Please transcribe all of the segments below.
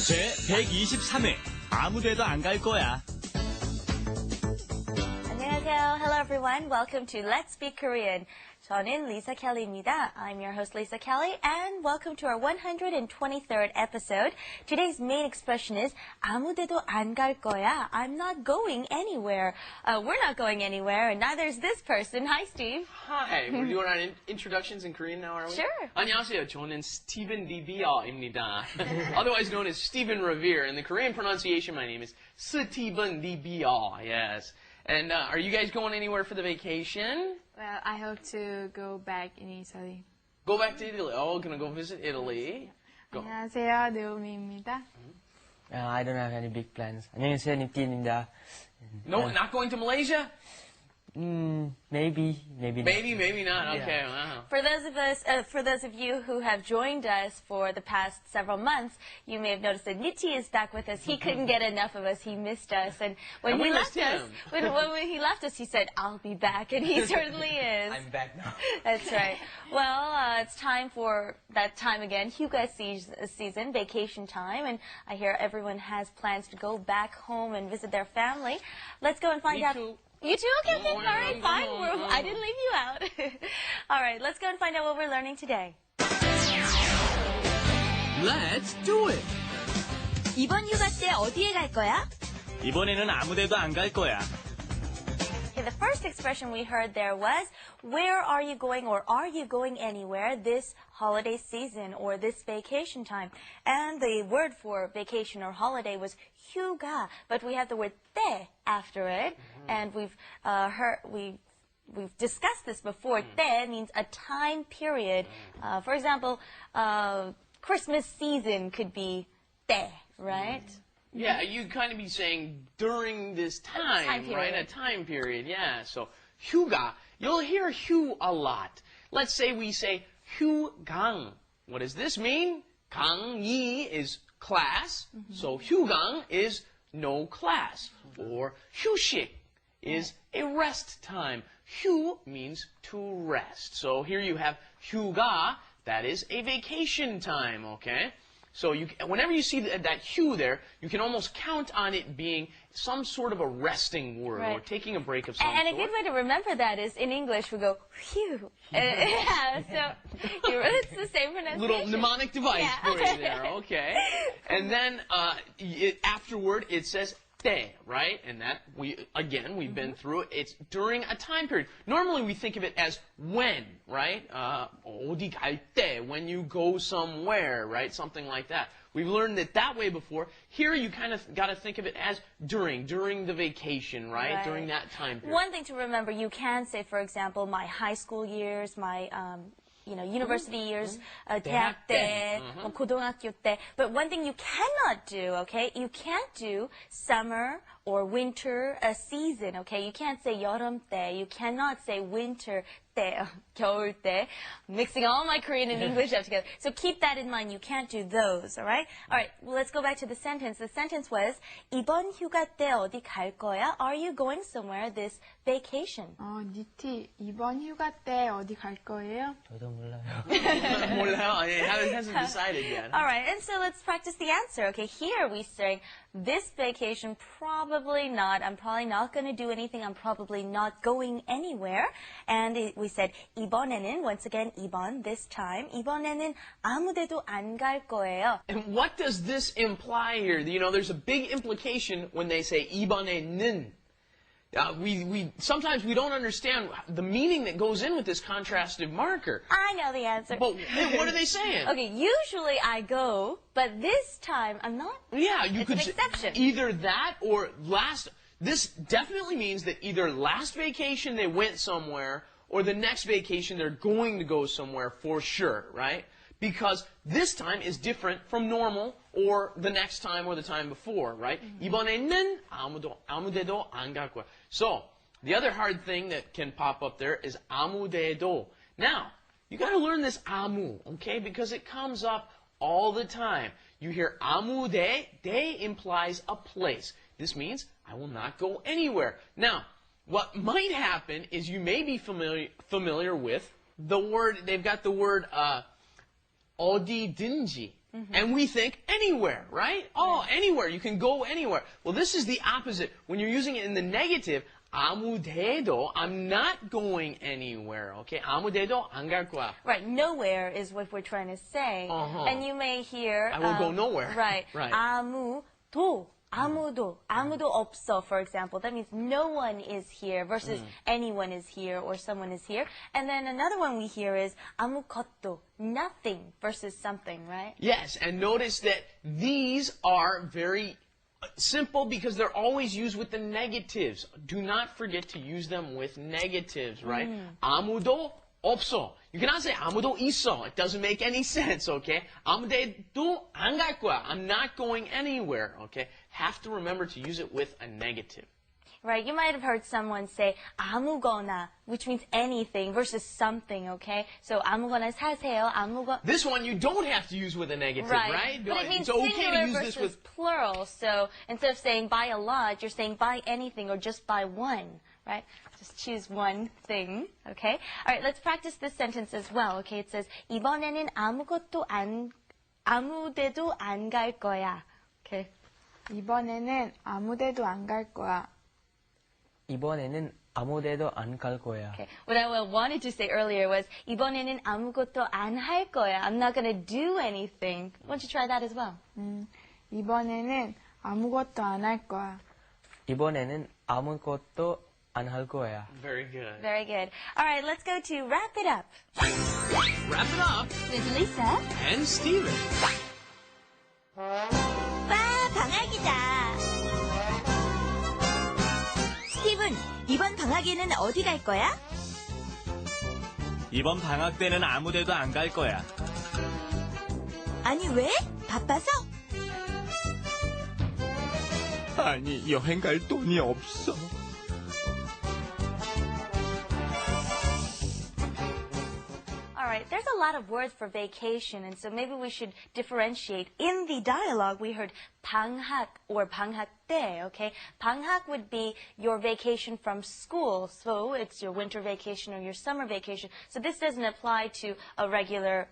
제 123회 아무데도 안 갈 거야. 안녕하세요. Hello everyone. Welcome to Let's Speak Korean. 저는 Lisa Kelly입니다. I'm your host Lisa Kelly and welcome to our 123rd episode. Today's main expression is 아무데도 안 갈 거야. I'm not going anywhere. We're not going anywhere and neither is this person. Hi Steve. Hi, we're doing our introductions in Korean now, are we? Sure. 안녕하세요. 저는 Steven DBR입니다. Otherwise known as Steven Revere. In the Korean pronunciation, my name is Steven DBR. Yes. And are you guys going anywhere for the vacation? Well, I hope to go back in Italy. Go back to Italy. Oh, gonna go visit Italy. Go. 안녕하세요, 느우미입니다. I don't have any big plans. 안녕하세요, 닙디입니다. No, not going to Malaysia? Maybe not. Maybe not. Okay, wow. For those of you who have joined us for the past several months, you may have noticed that Niti is back with us. He couldn't get enough of us. He missed us, and when And he we left missed us, him. when he left us, he said, "I'll be back," and he certainly is. I'm back now. That's right. Well, it's time for that time again, Hyuga season, vacation time, and I hear everyone has plans to go back home and visit their family. Let's go and find Me out. too. You too? Okay, Go all right, on, fine. go on. I didn't leave you out. All right, let's go and find out what we're learning today. Let's do it. 이번 휴가 때 어디에 갈 거야? 이번에는 아무데도 안 갈 거야. Okay, the first expression we heard there was, where are you going or are you going anywhere this holiday season or this vacation time? And the word for vacation or holiday was 휴가, but we have the word 때 after it, and we've discussed this before. 때 means a time period. For example, Christmas season could be 때, right? Yeah, you'd kind of be saying during this time, right? A time period, yeah. So, 휴가, you'll hear 휴 a lot. Let's say we say 휴강. What does this mean? 강의 is class, so 휴강 is no class. Or 휴식 is a rest time. 휴 means to rest. So here you have 휴가, that is a vacation time, okay? So whenever you see that 휴 there, you can almost count on it being some sort of a resting word or taking a break of some sort. And a good way to remember that is in English we go phew. Yeah, so it's the same pronunciation. Little mnemonic device for you there, okay? And then afterward it says 때, right? And that we've been through it. It's during a time period. Normally we think of it as when, right? 어디 갈 때, when you go somewhere, right? Something like that. We've learned it that way before. Here you kind of got to think of it as during the vacation, right? During that time period. One thing to remember, you can say, for example, my high school years, my university years, 대학 때, 고등학교 때. But one thing you cannot do, okay? You can't do summer or winter season, okay? You can't say 여름 때. You cannot say winter 때, 겨울 때. Mixing all my Korean and English up together. So keep that in mind. You can't do those, all right? All right, well, let's go back to the sentence. The sentence was, 이번 휴가 때 어디 갈 거야? Are you going somewhere this vacation? 니티, 이번 휴가 때 어디 갈 거예요? 저도 몰라요. 몰라요? It hasn't decided yet. All right, and so let's practice the answer. Okay, here we say, this vacation, probably not. I'm probably not going to do anything. I'm probably not going anywhere. And we said, 이번에는, once again, 이번, this time. 이번에는 아무데도 안 갈 거예요. And what does this imply here? You know, there's a big implication when they say 이번에는. Sometimes we don't understand the meaning that goes in with this contrastive marker. I know the answer. But what are they saying? Okay, usually I go, but this time I'm not. Yeah, you It's could an say exception. either that or last. This definitely means that either last vacation they went somewhere or the next vacation they're going to go somewhere for sure, right? Because this time is different from normal or the next time or the time before, right? 이번에는 아무데도 안 갈 거야. So, the other hard thing that can pop up there is 아무데도. Now, you got to learn this 아무, okay? Because it comes up all the time. You hear 아무데, 데 implies a place. This means I will not go anywhere. Now, what might happen is you may be familiar with the word, they've got the word 어디든지. And we think anywhere, right? Oh, anywhere. You can go anywhere. Well, this is the opposite. When you're using it in the negative, 아무 데도, I'm not going anywhere, okay? 아무 데도 안 갈 거야. Right, nowhere is what we're trying to say. And you may hear... I will go nowhere. Right. Right. 아무도 없어, for example. That means no one is here versus anyone is here or someone is here. And then another one we hear is 아무것도, nothing versus something, right? Yes, and notice that these are very simple because they're always used with the negatives. Do not forget to use them with negatives, right? 아무도 없어. You cannot say 아무도 있어. It doesn't make any sense, okay? 아무데도 안 갈 거야. I'm not going anywhere, okay? Have to remember to use it with a negative. Right, you might have heard someone say 아무거나, which means anything versus something, okay? So 아무거나 사세요, 아무거나. This one you don't have to use with a negative, right? But it means it's okay singular to use versus this with plural. So instead of saying buy a lot, you're saying buy anything or just buy one, right? Just choose one thing, okay? All right, let's practice this sentence as well, okay? It says 이번에는 아무데도 안 갈 거야. Okay. 이번에는 아무데도 안 갈 거야. 이번에는 아무데도 안 갈 거야. Okay. What I wanted to say earlier was 이번에는 아무것도 안 할 거야. I'm not going to do anything. Why don't you try that as well? 이번에는 아무것도 안 할 거야. 이번에는 아무것도 안 할 거야. Very good. Very good. All right, let's go to wrap it up. Wrap it up. With Lisa. And Steven. 와, 방학이다. 스티븐, 이번 방학에는 어디 갈 거야? 이번 방학 때는 아무 데도 안 갈 거야. 아니, 왜? 바빠서? 아니, 여행 갈 돈이 없어. Alright, there's a lot of words for vacation, and so maybe we should differentiate. In the dialogue, we heard 방학 or 방학 때, okay? 방학 would be your vacation from school, so it's your winter vacation or your summer vacation. So this doesn't apply to a regular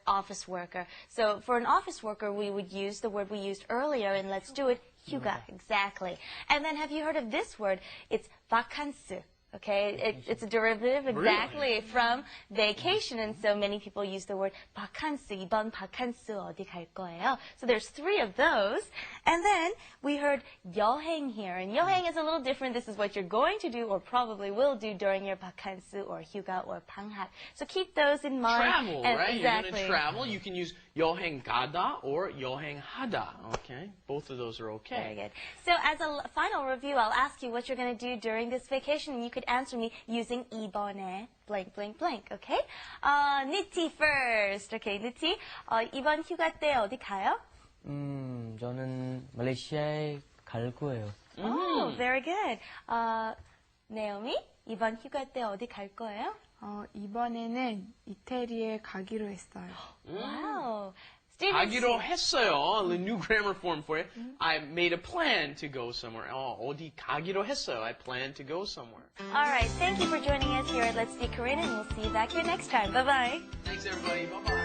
office worker. So for an office worker, we would use the word we used earlier, and let's do it, 휴가, exactly. And then have you heard of this word? It's vakan스. Okay, it's a derivative exactly from vacation, and so many people use the word 바캉스. 이번 바캉스 어디 갈 거예요? So there's 3 of those. And then we heard 여행 here, and 여행 is a little different. This is what you're going to do or probably will do during your 바캉스 or 휴가 or 방학. So keep those in mind. Travel, and right? Exactly. You're going to travel. You can use 여행 가다 or 여행 하다. Okay, both of those are okay. Very good. So as a final review, I'll ask you what you're going to do during this vacation. You could answer me using 이번에 blank, blank, blank, okay? Niti first. Okay, Niti. 이번 휴가 때 어디 가요? 저는 말레이시아에 갈 거예요. Oh, very good. Naomi, 이번 휴가 때 어디 갈 거예요? 이번에는 이태리에 가기로 했어요. Wow. Steven, 가기로 했어요. The new grammar form for you. I made a plan to go somewhere. 어디 가기로 했어요. I plan to go somewhere. All right, thank you for joining us here at Let's Speak Korean, and we'll see you back here next time. Bye-bye. Thanks, everybody. Bye-bye.